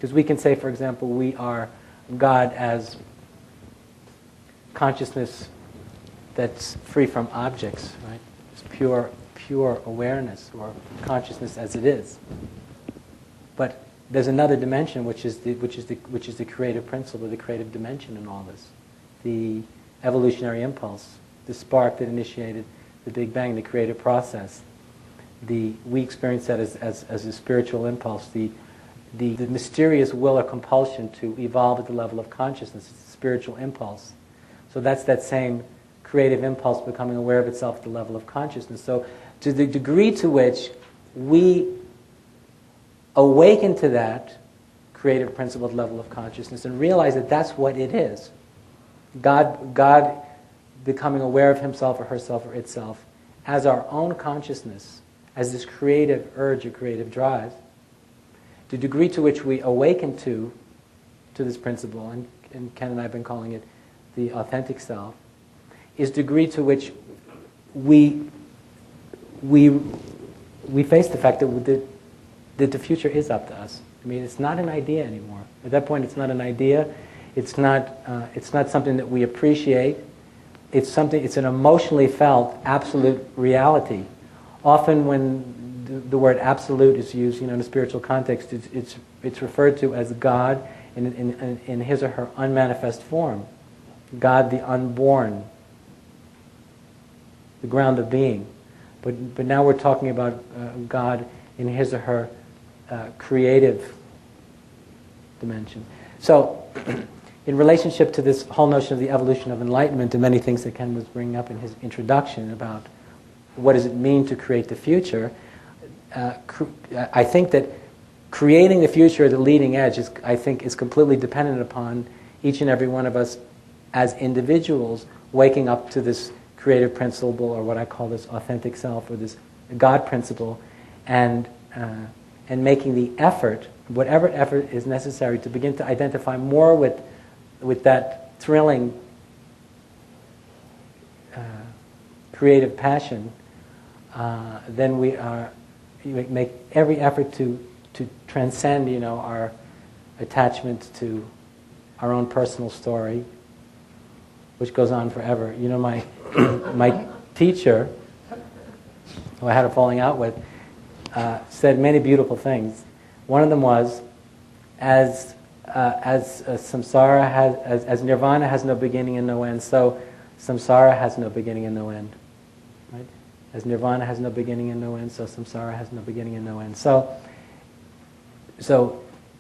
Because we can say, for example, we are God as consciousness that's free from objects, right? It's pure awareness, or consciousness as it is. But there's another dimension, which is the creative principle, the creative dimension in all this, the evolutionary impulse, the spark that initiated the Big Bang, the creative process. We experience that as a spiritual impulse, the mysterious will or compulsion to evolve at the level of consciousness. It's a spiritual impulse. So that's that same creative impulse becoming aware of itself at the level of consciousness. So to the degree to which we awaken to that creative principle level of consciousness and realize that that's what it is, God becoming aware of himself or herself or itself as our own consciousness, as this creative urge or creative drive, the degree to which we awaken to this principle, and Ken and I have been calling it the authentic self, is the degree to which we face the fact that the future is up to us. I mean, it's not an idea anymore. At that point, it's not an idea. It's not something that we appreciate. It's an emotionally felt absolute reality. Often, when the word absolute is used, in a spiritual context, it's referred to as God in his or her unmanifest form. God, the unborn, the ground of being. But now we're talking about God in his or her creative dimension. So, in relationship to this whole notion of the evolution of enlightenment and many things that Ken was bringing up in his introduction about what does it mean to create the future, I think that creating the future at the leading edge is completely dependent upon each and every one of us as individuals waking up to this creative principle, or what I call this authentic self, or this God principle, and making the effort, whatever effort is necessary, to begin to identify more with that thrilling creative passion. Then we make every effort to transcend, our attachment to our own personal story, which goes on forever. My teacher, who I had a falling out with, said many beautiful things. One of them was, as samsara as nirvana has no beginning and no end, so samsara has no beginning and no end. Right? As nirvana has no beginning and no end, so samsara has no beginning and no end. So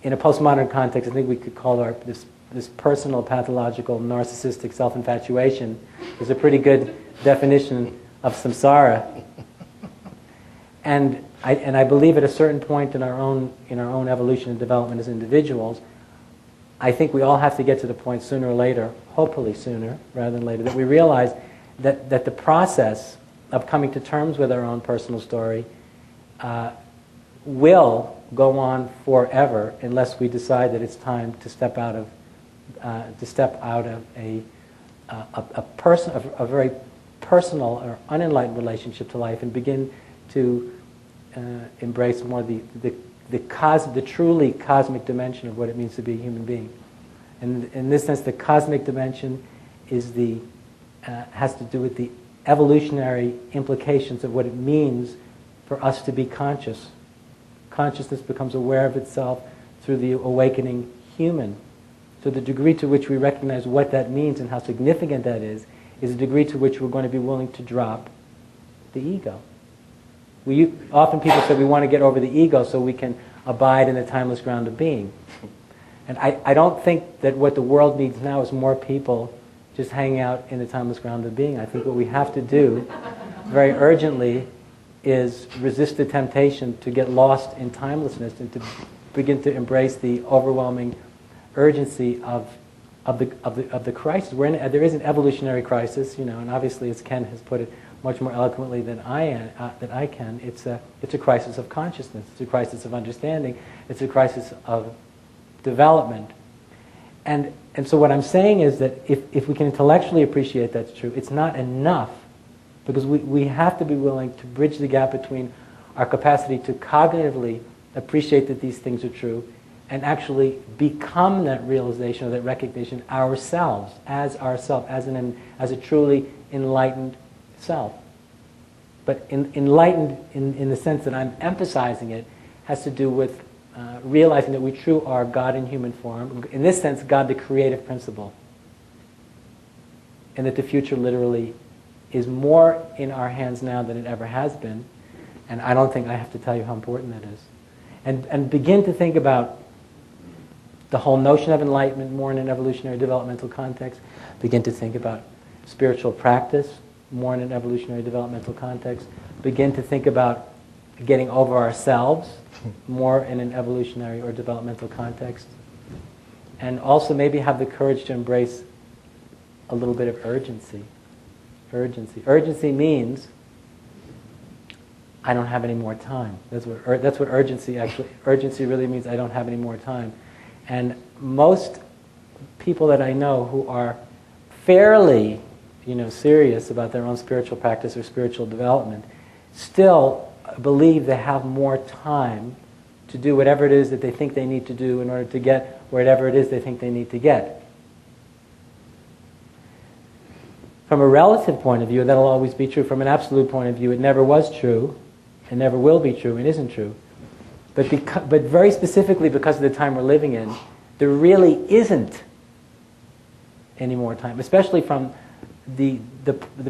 in a postmodern context, I think we could call this personal, pathological, narcissistic self-infatuation is a pretty good definition of samsara. And I believe at a certain point in our own evolution and development as individuals, I think we all have to get to the point sooner or later, hopefully sooner rather than later, that we realize that the process of coming to terms with our own personal story will go on forever unless we decide that it's time to step out of a very personal or unenlightened relationship to life and begin to embrace more the truly cosmic dimension of what it means to be a human being. And in this sense, the cosmic dimension is has to do with the evolutionary implications of what it means for us to be conscious. Consciousness becomes aware of itself through the awakening human. So the degree to which we recognize what that means and how significant that is the degree to which we're going to be willing to drop the ego. Often people say we want to get over the ego so we can abide in the timeless ground of being. And I don't think that what the world needs now is more people just hanging out in the timeless ground of being. I think what we have to do very urgently is resist the temptation to get lost in timelessness and to begin to embrace the overwhelming urgency of the crisis. There is an evolutionary crisis, and obviously, as Ken has put it much more eloquently than I can, it's a crisis of consciousness. It's a crisis of understanding. It's a crisis of development. And so what I'm saying is that if we can intellectually appreciate that's true, it's not enough, because we have to be willing to bridge the gap between our capacity to cognitively appreciate that these things are true and actually become that realization or that recognition ourselves, as a truly enlightened self. But enlightened in the sense that I'm emphasizing it has to do with realizing that we truly are God in human form. In this sense, God the creative principle. And that the future literally is more in our hands now than it ever has been. And I don't think I have to tell you how important that is. And begin to think about the whole notion of enlightenment more in an evolutionary developmental context. Begin to think about spiritual practice more in an evolutionary developmental context. Begin to think about getting over ourselves more in an evolutionary or developmental context. And also maybe have the courage to embrace a little bit of urgency. Urgency means I don't have any more time. That's what urgency really means. I don't have any more time. And most people that I know who are fairly, serious about their own spiritual practice or spiritual development still believe they have more time to do whatever it is that they think they need to do in order to get whatever it is they think they need to get. From a relative point of view, that'll always be true. From an absolute point of view, it never was true, it never will be true, it isn't true. But very specifically because of the time we're living in, there really isn't any more time, especially from the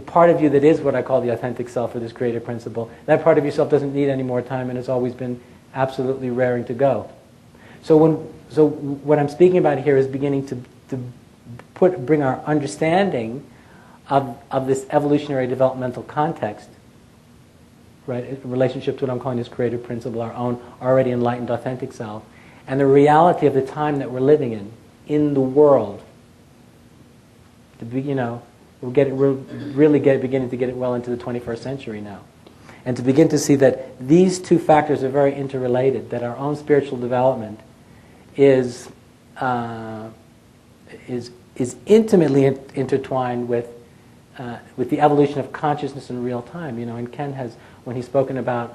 part of you that is what I call the authentic self or this creative principle. That part of yourself doesn't need any more time and has always been absolutely raring to go. So what I'm speaking about here is beginning to bring our understanding of this evolutionary developmental context, right, in relationship to what I'm calling this creative principle, our own already enlightened authentic self, and the reality of the time that we're living in the world. We're really beginning to get it well into the 21st century now. And to begin to see that these two factors are very interrelated, that our own spiritual development is intimately intertwined with the evolution of consciousness in real time. And Ken has, when he's spoken about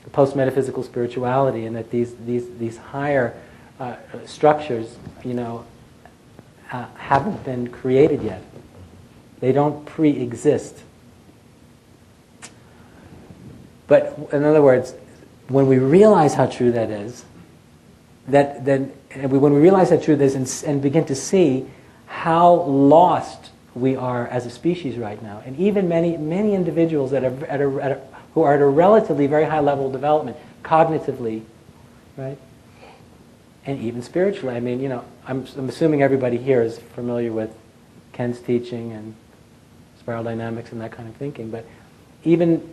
the post-metaphysical spirituality, and that these higher structures, haven't been created yet. They don't pre-exist. But in other words, when we realize how true that is, when we realize how true that is, and begin to see how lost we are as a species right now, and even many individuals who are at a relatively very high level of development, cognitively, right, and even spiritually. I mean, I'm assuming everybody here is familiar with Ken's teaching and spiral dynamics and that kind of thinking. But even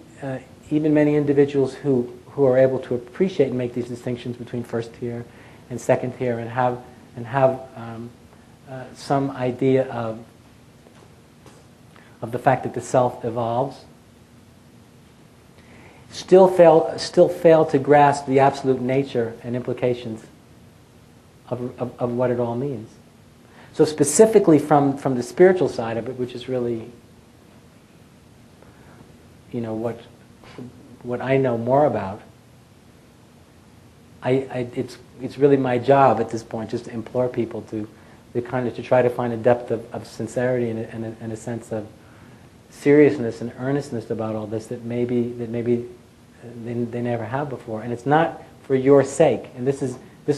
many individuals who are able to appreciate and make these distinctions between first tier and second tier, and have some idea of the fact that the self evolves, still fail to grasp the absolute nature and implications of what it all means. So specifically from the spiritual side of it, which is really, what I know more about, it's really my job at this point just to implore people to try to find a depth of sincerity and a sense of seriousness and earnestness about all this that maybe they never have before. And it's not for your sake. And this is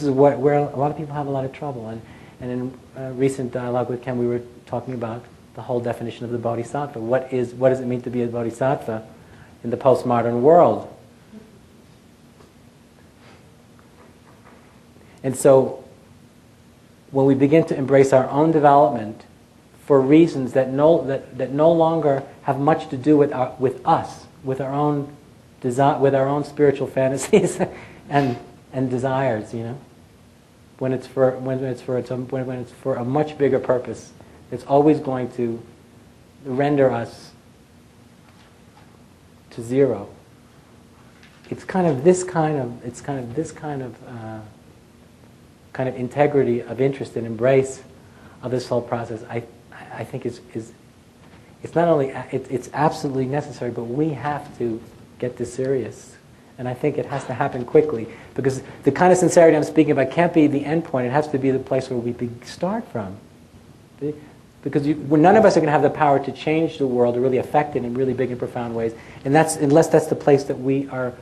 where a lot of people have a lot of trouble. And in recent dialogue with Ken, we were talking about the whole definition of the bodhisattva. What does it mean to be a bodhisattva in the postmodern world? And so when we begin to embrace our own development for reasons that no longer have much to do with us, with our own spiritual fantasies and desires, when it's for a much bigger purpose, it's always going to render us to zero. It's kind of this kind of integrity of interest and embrace of this whole process. I think it's not only it's absolutely necessary, but we have to get this serious. And I think it has to happen quickly, because the kind of sincerity I'm speaking about can't be the end point. It has to be the place where we start from. Because none of us are going to have the power to change the world or really affect it in really big and profound ways, and unless that's the place that we are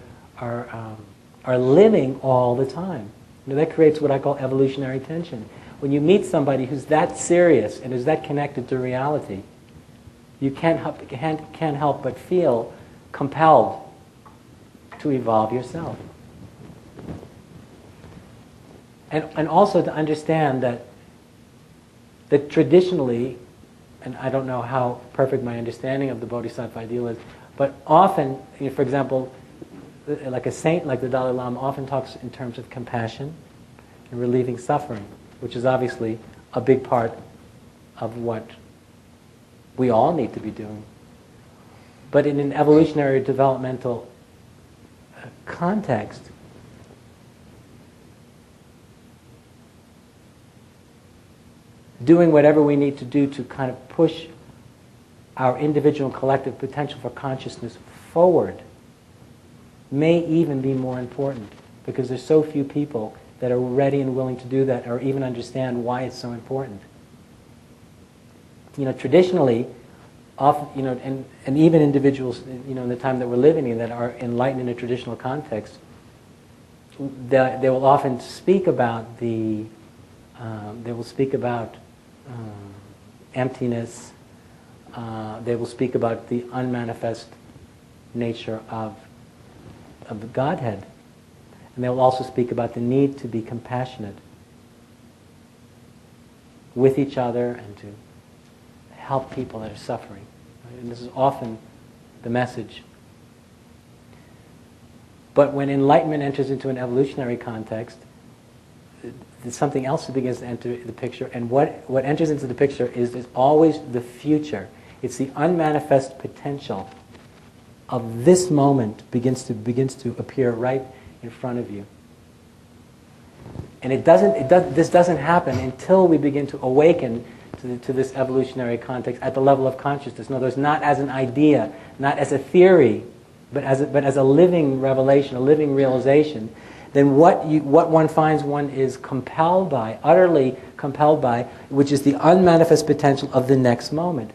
living all the time. That creates what I call evolutionary tension. When you meet somebody who's that serious and is that connected to reality, you can't help but feel compelled to evolve yourself. And also to understand that traditionally, and I don't know how perfect my understanding of the Bodhisattva ideal is, but often, for example, like a saint like the Dalai Lama often talks in terms of compassion and relieving suffering, which is obviously a big part of what we all need to be doing. But in an evolutionary developmental context, doing whatever we need to do to kind of push our individual and collective potential for consciousness forward may even be more important, because there's so few people that are ready and willing to do that or even understand why it's so important. Traditionally, often, and even individuals, in the time that we're living in that are enlightened in a traditional context, they will often speak about emptiness. They will speak about the unmanifest nature of the Godhead. And they will also speak about the need to be compassionate with each other and to help people that are suffering. Right? And this is often the message. But when enlightenment enters into an evolutionary context, there's something else that begins to enter the picture, and what enters into the picture is always the future. It's the unmanifest potential of this moment begins to appear right in front of you. And this doesn't happen until we begin to awaken to this evolutionary context at the level of consciousness. In other words, not as an idea, not as a theory, but as a living revelation, a living realization. Then what one finds one is compelled by, utterly compelled by, which is the unmanifest potential of the next moment.